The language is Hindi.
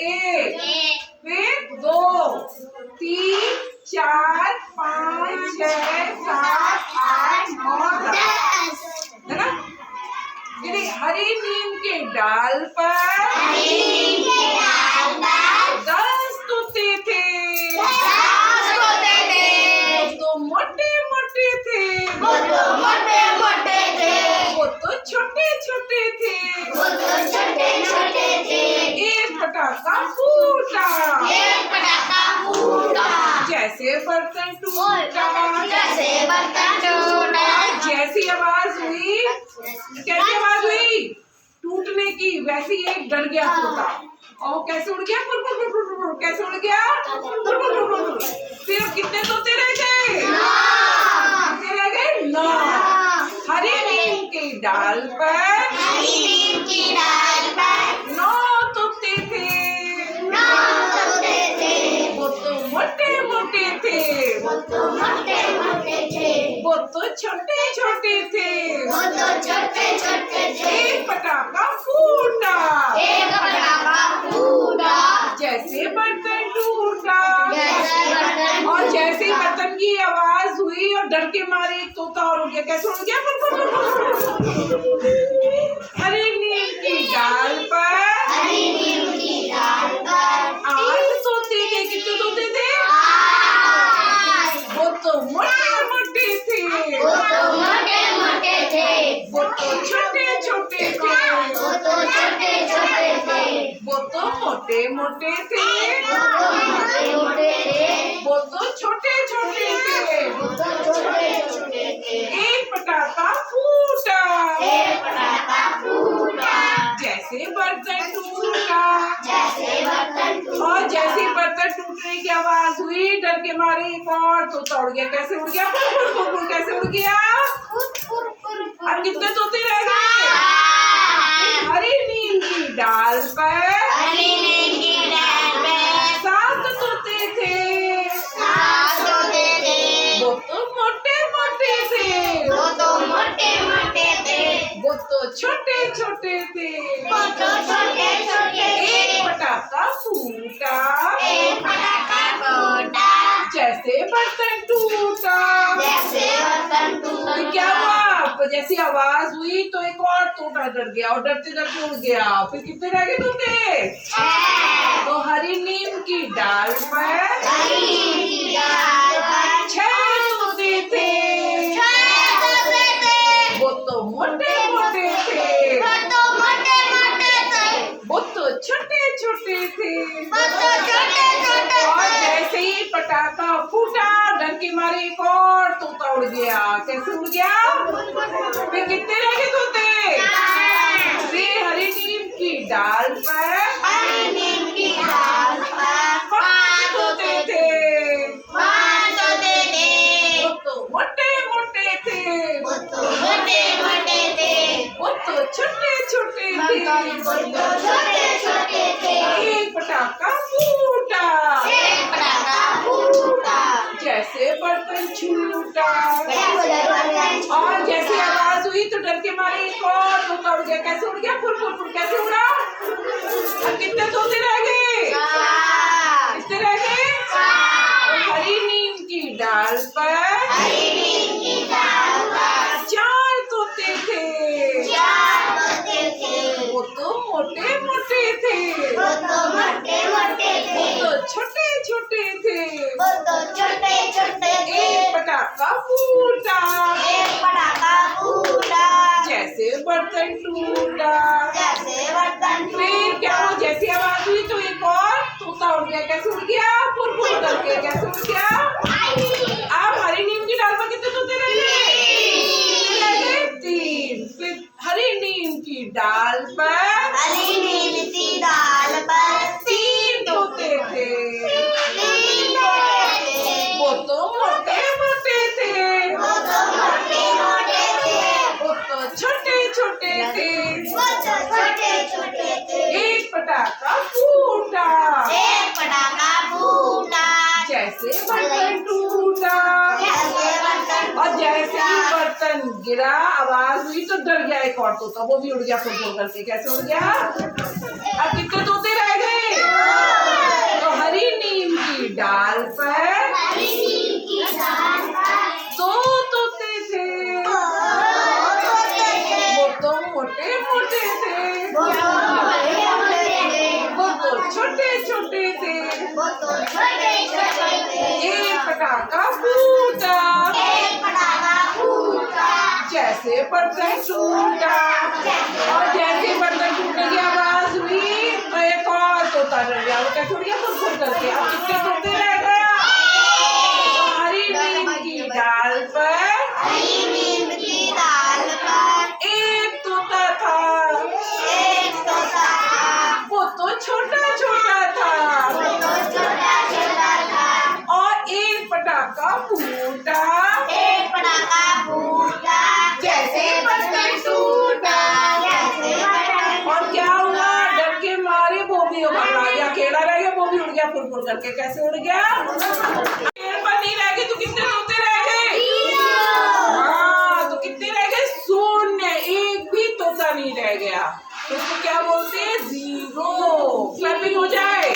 एक, फिर 2, 3, 4, 5, 6, 7, 8, 9, 10, है ना। हरी नीम के डाल पर 10 तोते थे। वो तो मोटे मोटे थे, वो तो छोटे छोटे थे। एक पटाखा फूटा, जैसे बर्तन टूटा। जैसी आवाज हुई, कैसी आवाज हुई टूटने की, वैसे एक डर गया तोता और कैसे उड़ गया, कैसे उड़ गया। फिर कितने तोते रह गए, कितने रह गए, 9। हरी नीम के डाल पर 9 तोते थे। वो तो मोटे मोटे थे, वो तो छोटे छोटे थे। एक पटाखा फूटा, जैसे बर्तन टूटा। और जैसे बर्तन की आवाज हुई और डर के मारे एक तोता और उड़ गया, कैसे उड़ गया। हरी नीम की डाल पर 8 तोते थे। कितने तोते थे, वो तो मोटे मोटे थे, वो तो छोटे छोटे थे, वो तो मोटे मोटे थे, वो तो छोटे छोटे थे। एक पटाखा फूटा, जैसे बर्तन टूटा। और जैसे बर्तन टूटने की आवाज हुई, डर के मारे एक और तोता उड़ गया, कैसे उड़ गया, कैसे उड़ गया। अब कितने तोते रह गए, हरी नीम की डाल पर 7 तोते थे। वो तो मोटे मोटे थे, वो तो छोटे छोटे थे। एक पटाखा फूटा, जैसे बर्तन टूटा। क्या हुआ, जैसी आवाज हुई तो एक और तोता डर गया और डरते डरते उड़ गया। फिर कितने रह गए तोते, तो हरी नीम की डाल पर 6 तोते थे। वो तो मोटे मोटे थे, वो तो छोटे छोटे थे। और जैसे ही पटाखा फूटा, डर के मारे एक और तोता उड़ गया, कैसे उड़ गया। फिर कितने रह गए तोते, फिर हरी नीम की डाल पर 5 तोते थे। वो तो मोटे मोटे थे, वो तो छोटे छोटे थे। एक पटाखा फूटा, जैसे बर्तन छूटा। और जैसी आवाज हुई तो डर के मारे एक और तोता उड़ गया, कैसे उड़ गया, कैसे उड़ा। अब कितने तोते रह गए, कितने रह गए। हरी नीम की डाल पर 4 तोते थे। वो तो मोटे मोटे थे, वो तो छोटे छोटे थे। एक पटाखा फूटा, जैसे बर्तन टूटा। फिर क्या हुआ, जैसी आवाज हुई तो एक और तोता उड़ गया, कैसे उड़ गया, करके कैसे उड़ गया। अब हरी नीम की डाल पर कितने तोते रह गए, 3। फिर हरी नीम की डाल पर 3 तोते थे। वो तो मोटे मोटे थे, वो तो छोटे छोटे थे। एक पटाखा फूटा, जैसे बर्तन टूटा। और जैसे ही बर्तन गिरा तेरा आवाज हुई तो डर गया एक और तोता, वो भी उड़ गया फुल फुल करके। कैसे उड़ गया? अब कितने तोते रह गए? तो हरी नीम की डाल पर दो तोते थे, वो तो मोटे मोटे थे, वो तो छोटे छोटे थे। एक पटाखा फूटा, जैसे बर्तन टूटा, और जैसे बर्तन टूटने की आवाज हुई तो एक और तोता डर गया। वो क्या छूट गया फुर फुर करके। अब कितने तोते रह गया? हरी नीम की डाल पर एक तोता था, वो तो छोटा छोटा था, और एक पटाखा फूटा, जैसे बर्तन टूटा। और क्या हुआ? डर के मारे वो भी घबरा गया, अकेला रह गया, वो भी उड़ गया फुर फुर करके। कैसे उड़ गया? पेड़ पर नहीं रह गए तो कितने तोते रह गए? हाँ, तो कितने रह गए? शून्य, एक भी तोता नहीं रह गया। तो उसको क्या बोलते हैं? जीरो। क्लैपिंग हो जाए।